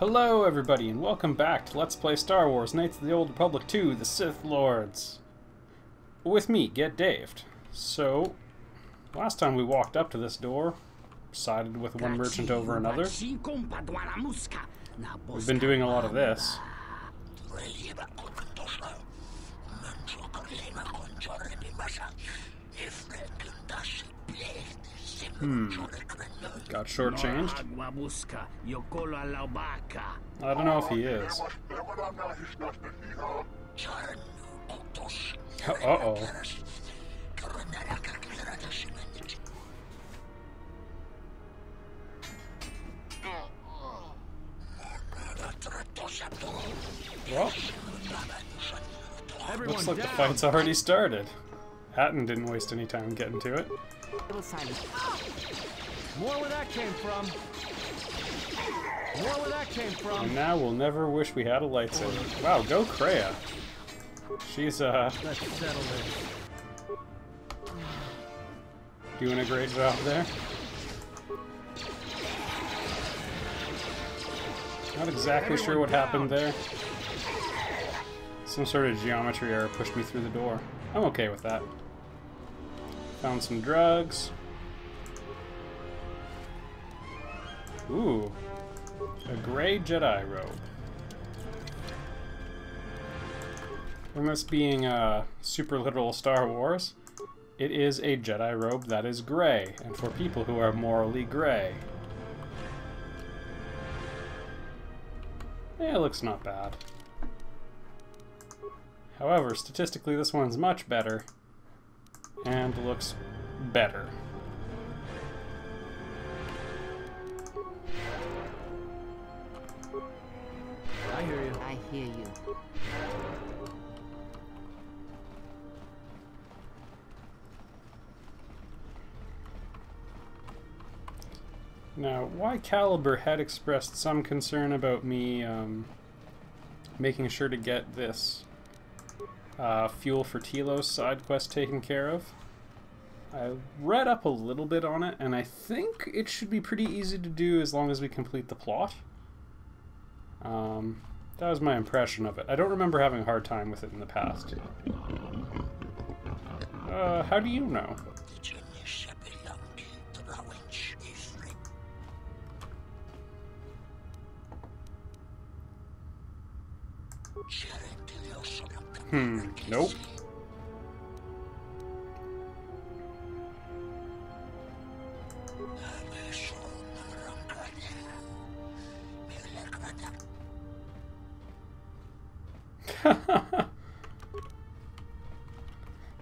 Hello everybody and welcome back to Let's Play Star Wars Knights of the Old Republic 2, The Sith Lords. With me, Get Daved. So, last time we walked up to this door, sided with one merchant over another. We've been doing a lot of this. Got shortchanged. I don't know if he is. Uh-oh. Well, looks like the fight's already started. Atton didn't waste any time getting to it. More where that came from. More where that came from. And now we'll never wish we had a lightsaber. Wow, go Kreia. She's Let's settle this. doing a great job there. Not exactly sure what happened there. Some sort of geometry error pushed me through the door. I'm okay with that. Found some drugs. Ooh, a gray Jedi robe. And this being super literal Star Wars, it is a Jedi robe that is gray, and for people who are morally gray. Yeah, it looks not bad. However, statistically this one's much better, and looks better. I hear you. I hear you. Now, why Caliber had expressed some concern about me making sure to get this Fuel for Telos side quest taken care of. I read up a little bit on it, and I think it should be pretty easy to do as long as we complete the plot. That was my impression of it. I don't remember having a hard time with it in the past. How do you know? Nope.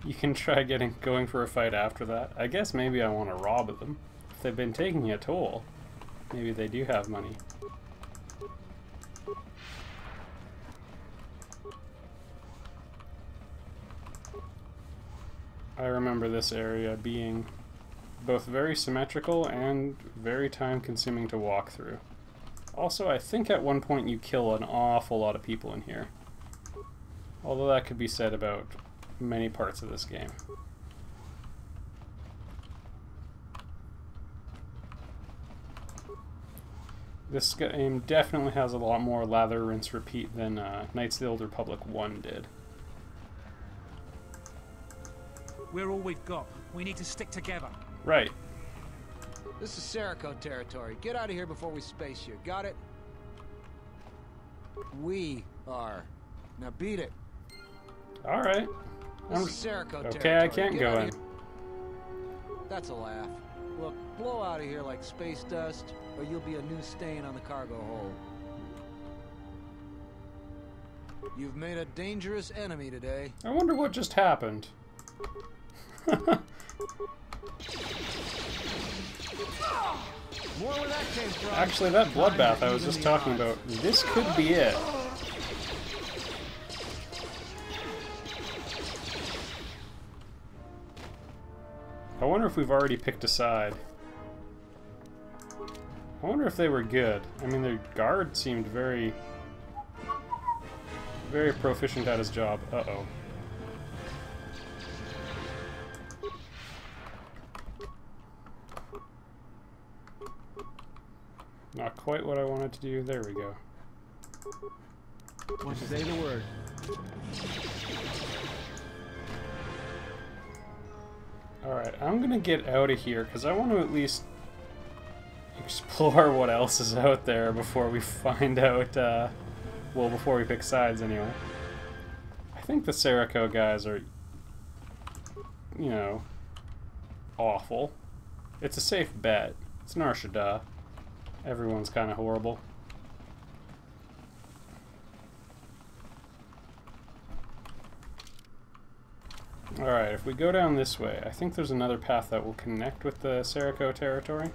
You can try going for a fight after that. I guess maybe I want to rob them. If they've been taking a toll, maybe they do have money. I remember this area being both very symmetrical and very time-consuming to walk through. Also, I think at one point you kill an awful lot of people in here. Although that could be said about many parts of this game. This game definitely has a lot more lather, rinse, repeat than Knights of the Old Republic 1 did. We're all we've got. We need to stick together. Right. This is Serico territory. Get out of here before we space you. Got it? We are. Now beat it. Alright. This is Serico territory. Okay, I can't Get go out of in. here. That's a laugh. Look, blow out of here like space dust, or you'll be a new stain on the cargo hold. You've made a dangerous enemy today. I wonder what just happened. More where that came from. Actually, that bloodbath I was just talking about, this could be it. I wonder if we've already picked a side. I wonder if they were good. I mean, their guard seemed very proficient at his job. Uh-oh. Not quite what I wanted to do. There we go. Say the word. Alright, I'm gonna get out of here because I want to at least explore what else is out there before we find out, well, before we pick sides anyway. I think the Serico guys are, you know, awful. It's a safe bet. It's Nar Shaddaa. Everyone's kind of horrible. Alright, if we go down this way, I think there's another path that will connect with the Serico territory.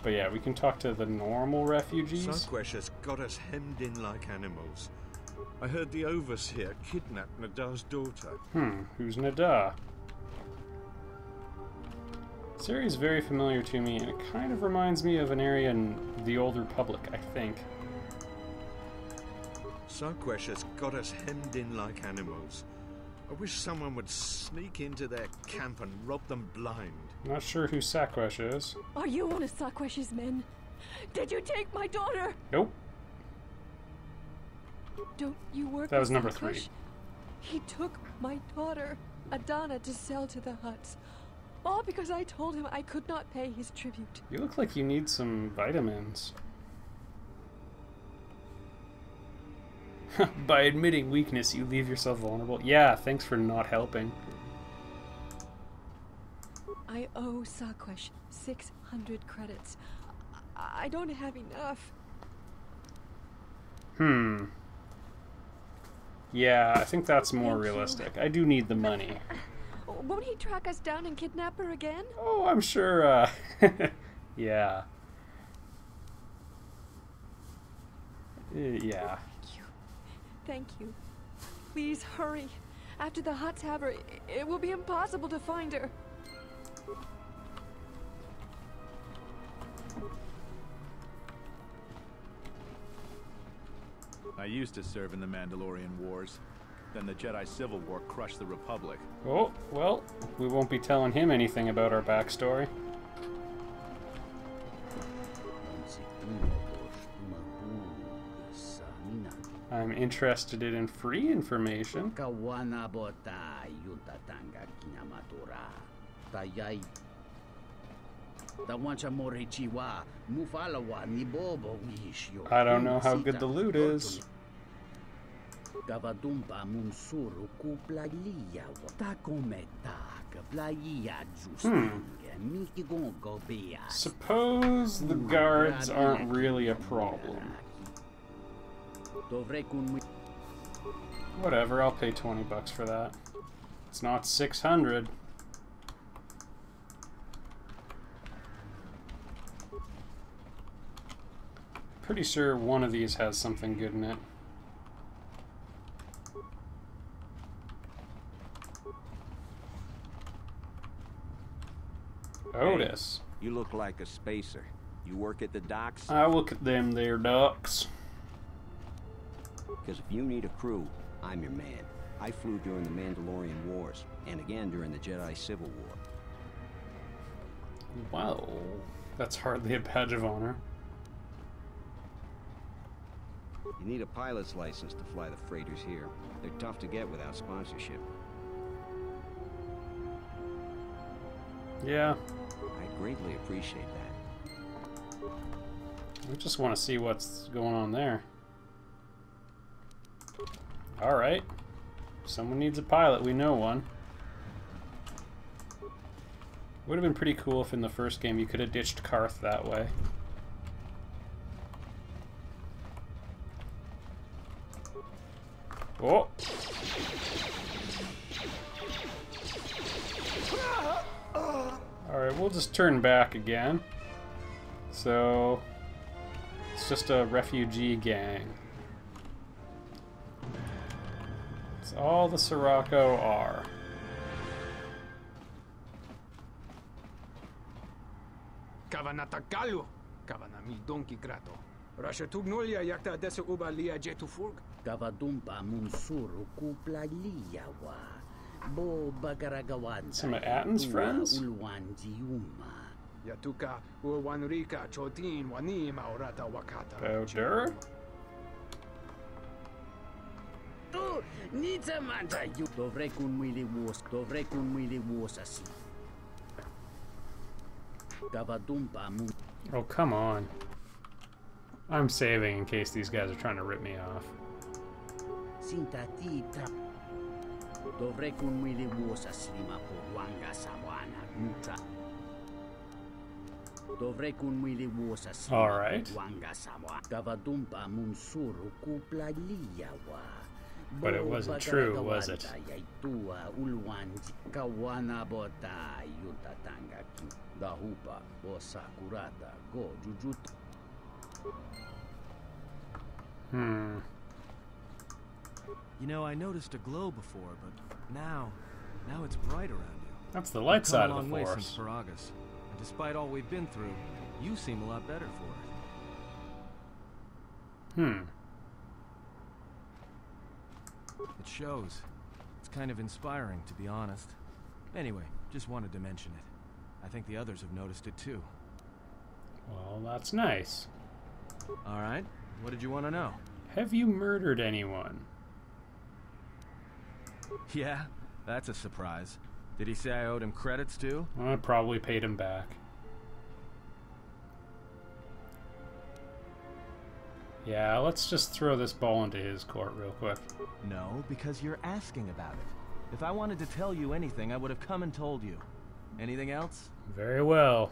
But yeah, we can talk to the normal refugees. Sarquesh has got us hemmed in like animals. I heard the overseer kidnapped Nadah's daughter. Who's Nadah? This area is very familiar to me, and it kind of reminds me of an area in the Old Republic, I think. Sarquesh has got us hemmed in like animals. I wish someone would sneak into their camp and rob them blind. Not sure who Sarquesh is. Are you one of Sarquesh's men? Did you take my daughter? Nope. Don't you work That was with number Sarquesh? 3. He took my daughter, Adana, to sell to the Hutts. All because I told him I could not pay his tribute. You look like you need some vitamins. By admitting weakness, you leave yourself vulnerable. Yeah, thanks for not helping. I owe Sarquesh 600 credits. I don't have enough. Yeah, I think that's more Thank you. realistic. I do need the money. Won't he track us down and kidnap her again? Oh, I'm sure, yeah. Yeah. Thank you. Please hurry. After the Hutts have her, it will be impossible to find her. I used to serve in the Mandalorian Wars. Then the Jedi Civil War crushed the Republic. Oh, well, we won't be telling him anything about our backstory. I'm interested in free information. I don't know how good the loot is. Suppose the guards aren't really a problem. Whatever, I'll pay 20 bucks for that. It's not 600. Pretty sure one of these has something good in it. Otis. Hey, you look like a spacer. You work at the docks? I look at them there ducks. Because if you need a crew, I'm your man. I flew during the Mandalorian Wars, and again during the Jedi Civil War. Well, that's hardly a badge of honor. You need a pilot's license to fly the freighters here. They're tough to get without sponsorship. Yeah. I'd greatly appreciate that. We just want to see what's going on there. Alright. Someone needs a pilot. We know one. Would have been pretty cool if in the first game you could have ditched Karth that way. Oh! Alright, we'll just turn back again. So, it's just a refugee gang. It's all the Sirocco are. Kavanata Galu, Kavanami Donki Grato. Rasha Tugnolia Yakta Desa Ubalia Jetufurg. Kavadumpa Munsuru Kuplaliawa. Bo Bagaragawan. Some of Atton's friends? Ulwanjiuma. Yatuka Uwanrika Chotin Wani Maurata Wakata. Powder? Tu, nici manta you. Dovrei kun mili was asi. Gavadumpa mu. Oh, come on. I'm saving in case these guys are trying to rip me off. Sintatita. Dovrei kun mili was asi ma po wanga sawana muta. Dovrei kun mili was asi. All right. Wanga sawa. Gavadumpa munsuru kupla liyawa. But it wasn't true, was it? Hmm. You know, I noticed a glow before, but now it's bright around you. That's the light side of the You've come a long way force. since Paragus, and despite all we've been through, you seem a lot better for it. Hmm. It shows. It's kind of inspiring, to be honest. Anyway, just wanted to mention it. I think the others have noticed it too. Well, that's nice. All right, what did you want to know? Have you murdered anyone? Yeah, that's a surprise. Did he say I owed him credits too? I probably paid him back. Yeah, let's just throw this ball into his court real quick. No, because you're asking about it. If I wanted to tell you anything, I would have come and told you. Anything else? Very well.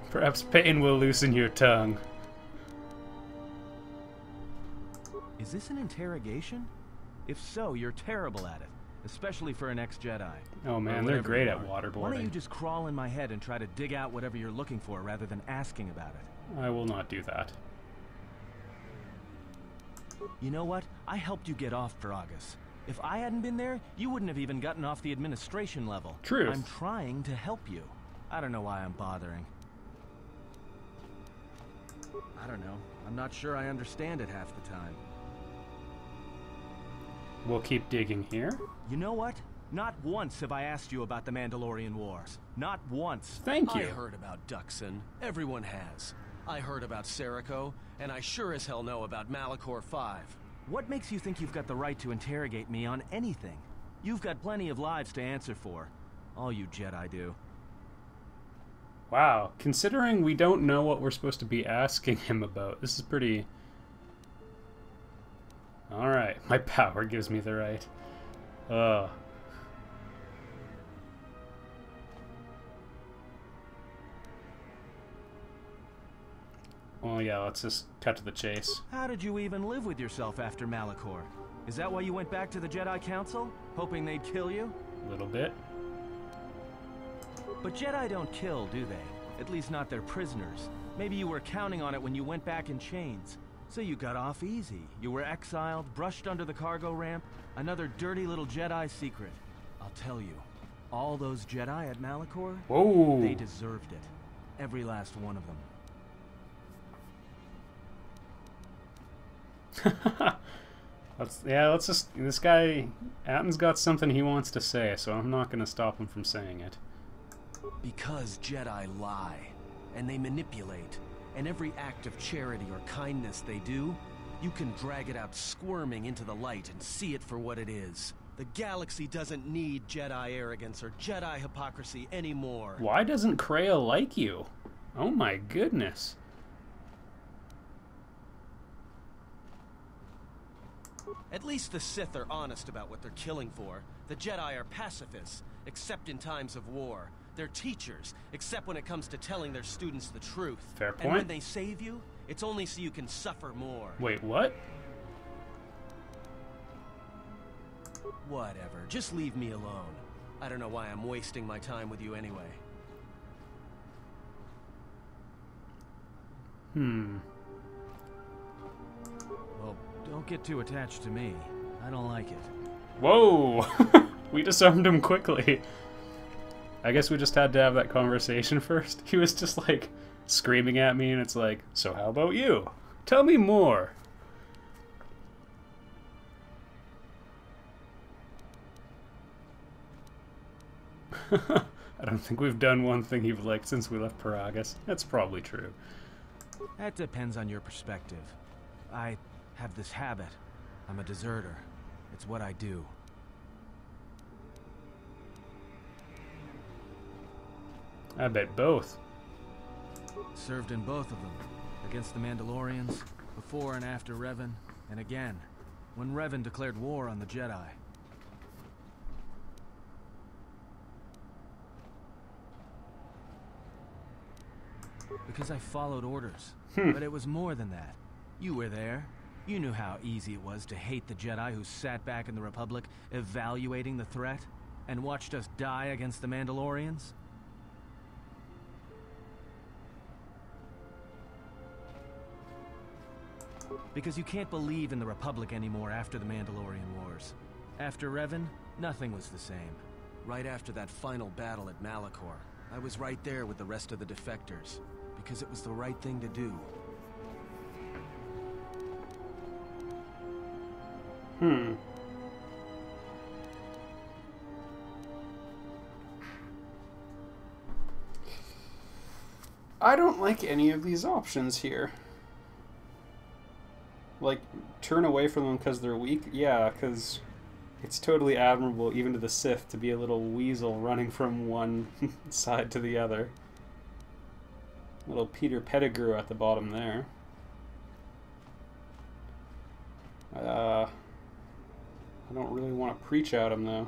Perhaps pain will loosen your tongue. Is this an interrogation? If so, you're terrible at it. Especially for an ex-Jedi. Oh man, they're great at waterboarding. Why don't you just crawl in my head and try to dig out whatever you're looking for rather than asking about it? I will not do that. You know what? I helped you get off Paragus. If I hadn't been there, you wouldn't have even gotten off the administration level. Truth. I'm trying to help you. I don't know why I'm bothering. I don't know. I'm not sure I understand it half the time. We'll keep digging here. You know what? Not once have I asked you about the Mandalorian Wars. Not once. Thank you. I heard about Duxon. Everyone has. I heard about Serico, and I sure as hell know about Malachor 5. What makes you think you've got the right to interrogate me on anything? You've got plenty of lives to answer for. All you Jedi do. Wow, considering we don't know what we're supposed to be asking him about, this is pretty... Alright, my power gives me the right. Ugh. Well, yeah, let's just cut to the chase. How did you even live with yourself after Malachor? Is that why you went back to the Jedi Council? Hoping they'd kill you? A little bit. But Jedi don't kill, do they? At least not their prisoners. Maybe you were counting on it when you went back in chains. So you got off easy. You were exiled, brushed under the cargo ramp. Another dirty little Jedi secret. I'll tell you, all those Jedi at Malachor, whoa, they deserved it. Every last one of them. let's just... This guy, Atton's got something he wants to say, so I'm not going to stop him from saying it. Because Jedi lie, and they manipulate, and every act of charity or kindness they do, you can drag it out squirming into the light and see it for what it is. The galaxy doesn't need Jedi arrogance or Jedi hypocrisy anymore. Why doesn't Kreia like you? Oh my goodness. At least the Sith are honest about what they're killing for. The Jedi are pacifists, except in times of war. They're teachers, except when it comes to telling their students the truth. Fair point. And when they save you, it's only so you can suffer more. Wait, what? Whatever, just leave me alone. I don't know why I'm wasting my time with you anyway. Well, don't get too attached to me. I don't like it. Whoa! We disarmed him quickly. I guess we just had to have that conversation first. He was just like screaming at me and it's like, so how about you? Tell me more. I don't think we've done one thing you've liked since we left Paragus. That's probably true. That depends on your perspective. I have this habit. I'm a deserter. It's what I do. I bet both. Served in both of them. Against the Mandalorians, before and after Revan, and again, when Revan declared war on the Jedi. Because I followed orders. But it was more than that. You were there. You knew how easy it was to hate the Jedi who sat back in the Republic, evaluating the threat, and watched us die against the Mandalorians. Because you can't believe in the Republic anymore after the Mandalorian Wars. After Revan, nothing was the same. Right after that final battle at Malachor, I was right there with the rest of the defectors, because it was the right thing to do. I don't like any of these options here. Like, turn away from them because they're weak? Yeah, because it's totally admirable, even to the Sith, to be a little weasel running from one side to the other. Little Peter Pettigrew at the bottom there. I don't really want to preach at him, though.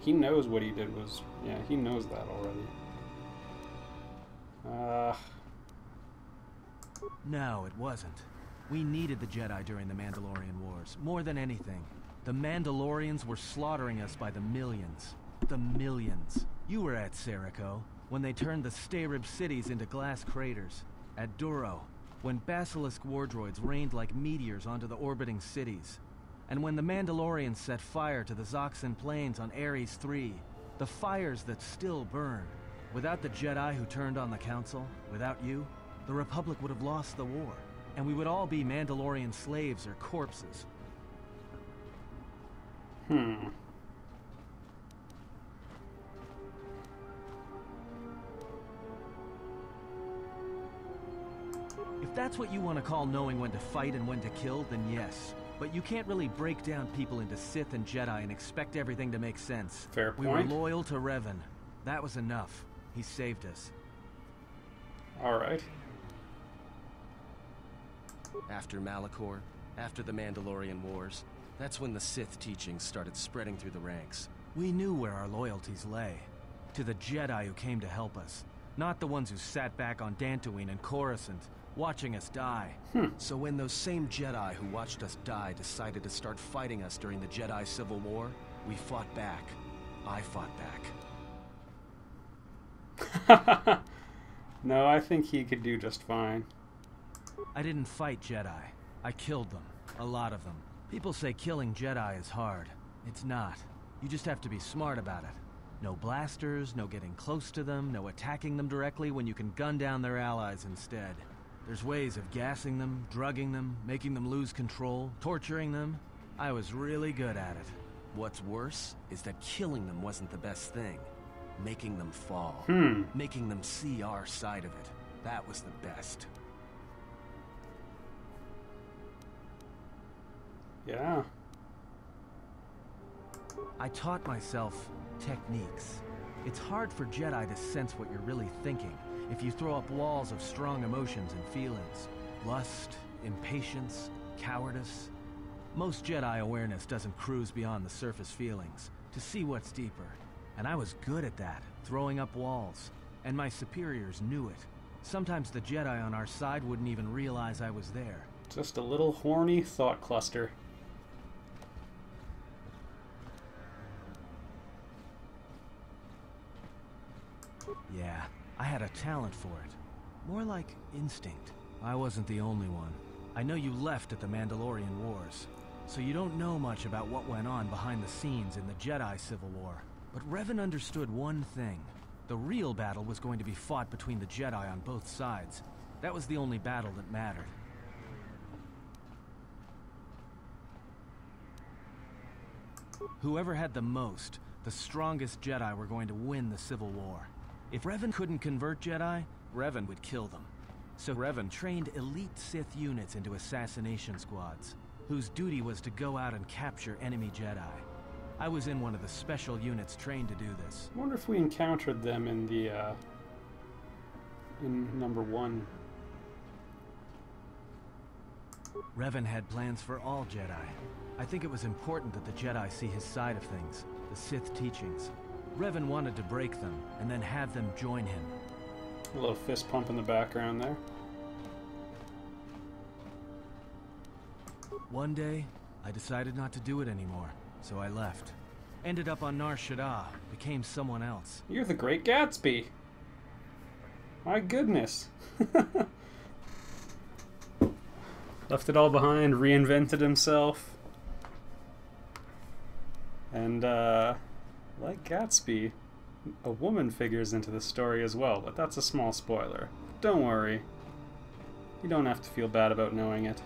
He knows what he did was... Yeah, he knows that already. No, it wasn't. We needed the Jedi during the Mandalorian Wars, more than anything. The Mandalorians were slaughtering us by the millions. The millions. You were at Serico, when they turned the Stayrib cities into glass craters. At Duro, when Basilisk wardroids rained like meteors onto the orbiting cities. And when the Mandalorians set fire to the Zoxan plains on Ares III, the fires that still burn. Without the Jedi who turned on the Council, without you, the Republic would have lost the war. And we would all be Mandalorian slaves or corpses. If that's what you want to call knowing when to fight and when to kill, then yes. But you can't really break down people into Sith and Jedi and expect everything to make sense. Fair point. We were loyal to Revan. That was enough. He saved us. Alright. After Malachor, after the Mandalorian Wars, that's when the Sith teachings started spreading through the ranks. We knew where our loyalties lay. To the Jedi who came to help us. Not the ones who sat back on Dantooine and Coruscant, watching us die. So when those same Jedi who watched us die decided to start fighting us during the Jedi Civil War, we fought back. I fought back. No, I think he could do just fine. I didn't fight Jedi. I killed them. A lot of them. People say killing Jedi is hard. It's not. You just have to be smart about it. No blasters, no getting close to them, no attacking them directly when you can gun down their allies instead. There's ways of gassing them, drugging them, making them lose control, torturing them. I was really good at it. What's worse is that killing them wasn't the best thing. Making them fall. Making them see our side of it. That was the best. Yeah. I taught myself techniques. It's hard for Jedi to sense what you're really thinking if you throw up walls of strong emotions and feelings. Lust, impatience, cowardice. Most Jedi awareness doesn't cruise beyond the surface feelings, to see what's deeper. And I was good at that, throwing up walls. And my superiors knew it. Sometimes the Jedi on our side wouldn't even realize I was there. Just a little horny thought cluster. Yeah, I had a talent for it. More like instinct. I wasn't the only one. I know you left at the Mandalorian Wars, so you don't know much about what went on behind the scenes in the Jedi Civil War. But Revan understood one thing. The real battle was going to be fought between the Jedi on both sides. That was the only battle that mattered. Whoever had the most, the strongest Jedi were going to win the Civil War. If Revan couldn't convert Jedi, Revan would kill them. So Revan trained elite Sith units into assassination squads, whose duty was to go out and capture enemy Jedi. I was in one of the special units trained to do this. I wonder if we encountered them in the, in number 1. Revan had plans for all Jedi. I think it was important that the Jedi see his side of things, the Sith teachings. Revan wanted to break them, and then have them join him. A little fist pump in the background there. One day, I decided not to do it anymore, so I left. Ended up on Nar Shaddaa, became someone else. You're the Great Gatsby! My goodness! Left it all behind, reinvented himself. And, like Gatsby, a woman figures into the story as well, but that's a small spoiler. Don't worry. You don't have to feel bad about knowing it.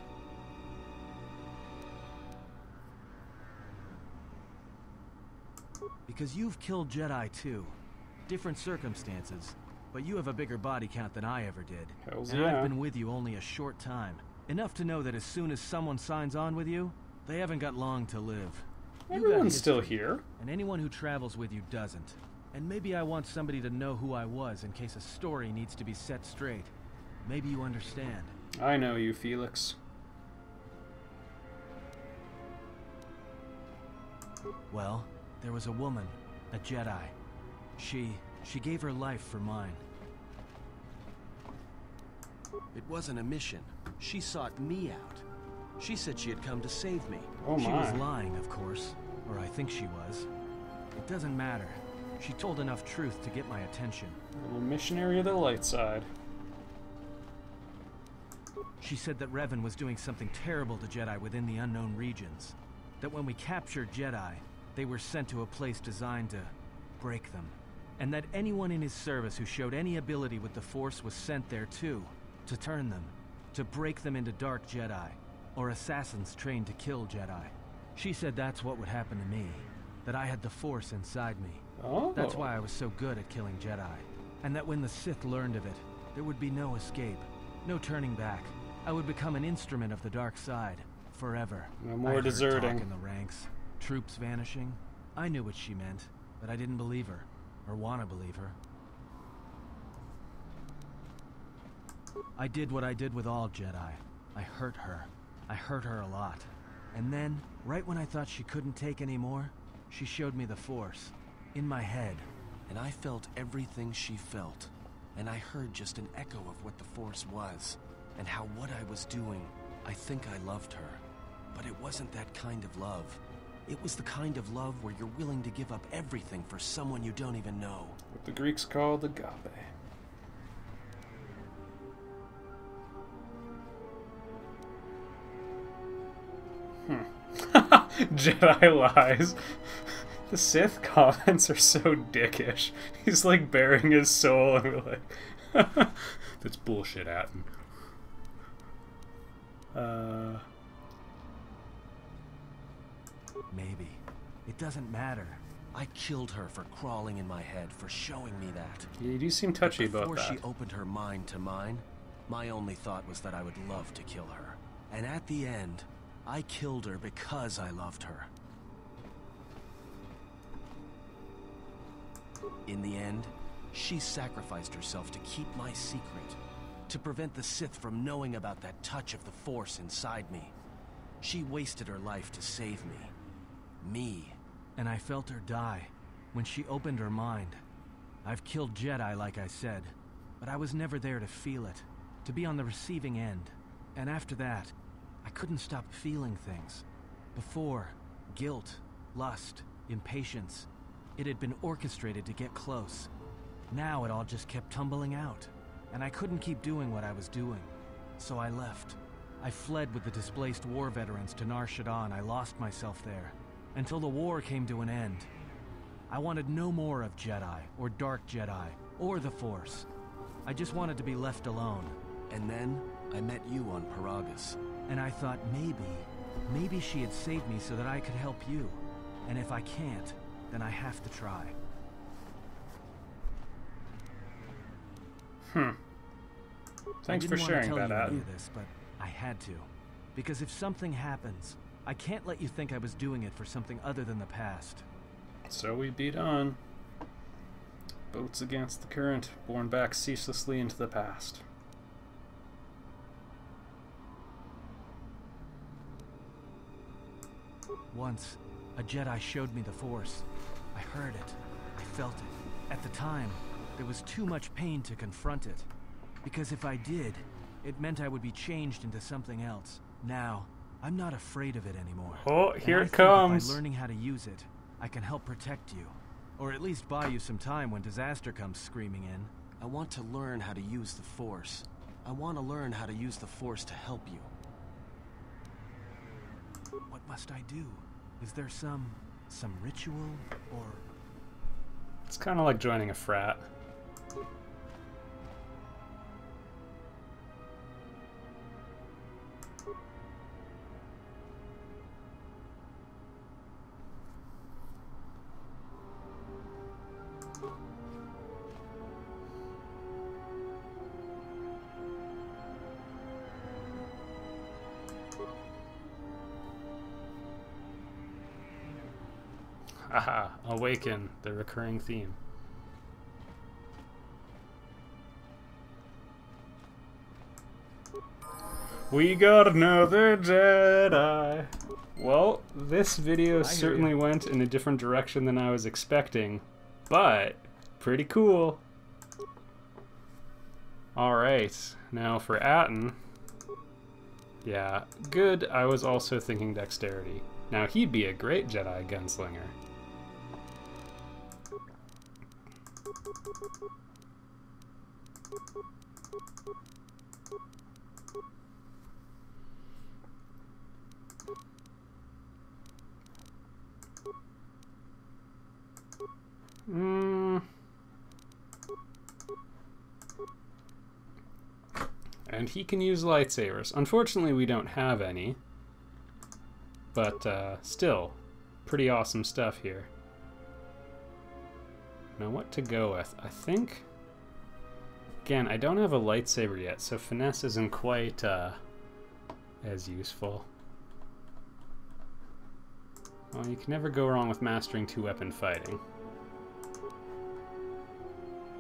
Because you've killed Jedi too. Different circumstances, but you have a bigger body count than I ever did. Hells and yeah. I've been with you only a short time. Enough to know that as soon as someone signs on with you, they haven't got long to live. Everyone's still here. And anyone who travels with you doesn't. And maybe I want somebody to know who I was in case a story needs to be set straight. Maybe you understand. I know you, Felix. Well, there was a woman, a Jedi. She gave her life for mine. It wasn't a mission. She sought me out. She said she had come to save me. Oh my. She was lying, of course. Or I think she was. It doesn't matter. She told enough truth to get my attention. A little missionary of the light side. She said that Revan was doing something terrible to Jedi within the unknown regions. That when we captured Jedi, they were sent to a place designed to break them. And that anyone in his service who showed any ability with the Force was sent there too, to turn them, to break them into dark Jedi, or assassins trained to kill Jedi. She said that's what would happen to me, that I had the Force inside me. Oh. That's why I was so good at killing Jedi. And that when the Sith learned of it, there would be no escape, no turning back. I would become an instrument of the dark side, forever. No more I heard deserting. talk in the ranks, troops vanishing. I knew what she meant, but I didn't believe her, or want to believe her. I did what I did with all Jedi. I hurt her. I hurt her a lot. And then, right when I thought she couldn't take any more, she showed me the Force. In my head. And I felt everything she felt. And I heard just an echo of what the Force was. And how what I was doing, I think I loved her. But it wasn't that kind of love. It was the kind of love where you're willing to give up everything for someone you don't even know. What the Greeks called agape. Jedi lies. The Sith comments are so dickish. He's like bearing his soul and we're like, that's bullshit, Atton. Maybe. It doesn't matter. I killed her for crawling in my head, for showing me that. You do seem touchy about that. Before she opened her mind to mine, my only thought was that I would love to kill her. And at the end, I killed her because I loved her. In the end, she sacrificed herself to keep my secret, to prevent the Sith from knowing about that touch of the Force inside me. She wasted her life to save me. Me. And I felt her die when she opened her mind. I've killed Jedi, like I said, but I was never there to feel it, to be on the receiving end. And after that, I couldn't stop feeling things. Before, guilt, lust, impatience. It had been orchestrated to get close. Now it all just kept tumbling out, and I couldn't keep doing what I was doing. So I left. I fled with the displaced war veterans to Nar Shaddaa, and I lost myself there. Until the war came to an end. I wanted no more of Jedi, or Dark Jedi, or the Force. I just wanted to be left alone. And then, I met you on Paragus. And I thought maybe she had saved me so that I could help you. And if I can't, then I have to try. Thanks for sharing that, Atton. I didn't want to tell you any of this, but I had to. Because if something happens, I can't let you think I was doing it for something other than the past. So we beat on. Boats against the current, borne back ceaselessly into the past. Once, a Jedi showed me the Force. I heard it. I felt it. At the time, there was too much pain to confront it. Because if I did, it meant I would be changed into something else. Now, I'm not afraid of it anymore. Oh, here and it comes. By learning how to use it, I can help protect you. Or at least buy you some time when disaster comes screaming in. I want to learn how to use the Force. I want to learn how to use the Force to help you. What must I do? Is there some ritual, or... It's kind of like joining a frat. Haha, awaken, the recurring theme. We got another Jedi! Well, this video certainly went in a different direction than I was expecting, but pretty cool. Alright, now for Atton. Yeah, good, I was also thinking dexterity. Now he'd be a great Jedi gunslinger. And he can use lightsabers. Unfortunately, we don't have any. But still, pretty awesome stuff here. Now what to go with? I think... Again, I don't have a lightsaber yet, so finesse isn't quite as useful. Well, you can never go wrong with mastering two-weapon fighting.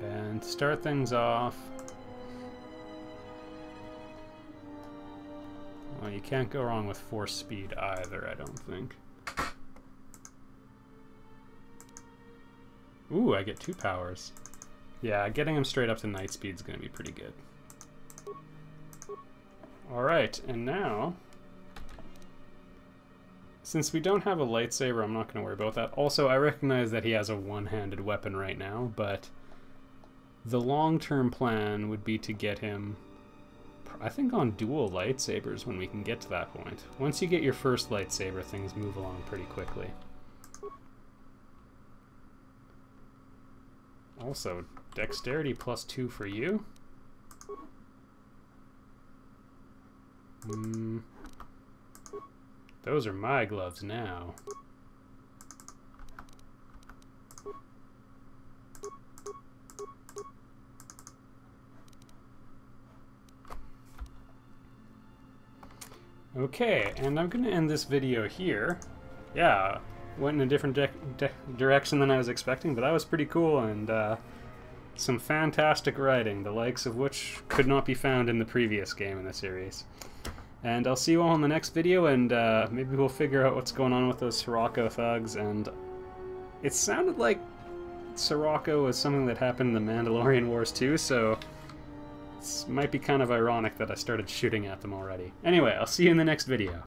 And to start things off... Well, you can't go wrong with force speed either, I don't think. Ooh, I get 2 powers. Yeah, getting him straight up to night speed is going to be pretty good. Alright, and now... Since we don't have a lightsaber, I'm not going to worry about that. Also, I recognize that he has a one-handed weapon right now, but... The long-term plan would be to get him... I think on dual lightsabers when we can get to that point. Once you get your first lightsaber, things move along pretty quickly. Also, dexterity +2 for you. Those are my gloves now. Okay, and I'm going to end this video here. Yeah, went in a different direction than I was expecting, but that was pretty cool, and some fantastic writing, the likes of which could not be found in the previous game in the series. And I'll see you all in the next video, and maybe we'll figure out what's going on with those Sirocco thugs, and it sounded like Sirocco was something that happened in the Mandalorian Wars too, so... It might be kind of ironic that I started shooting at them already. Anyway, I'll see you in the next video.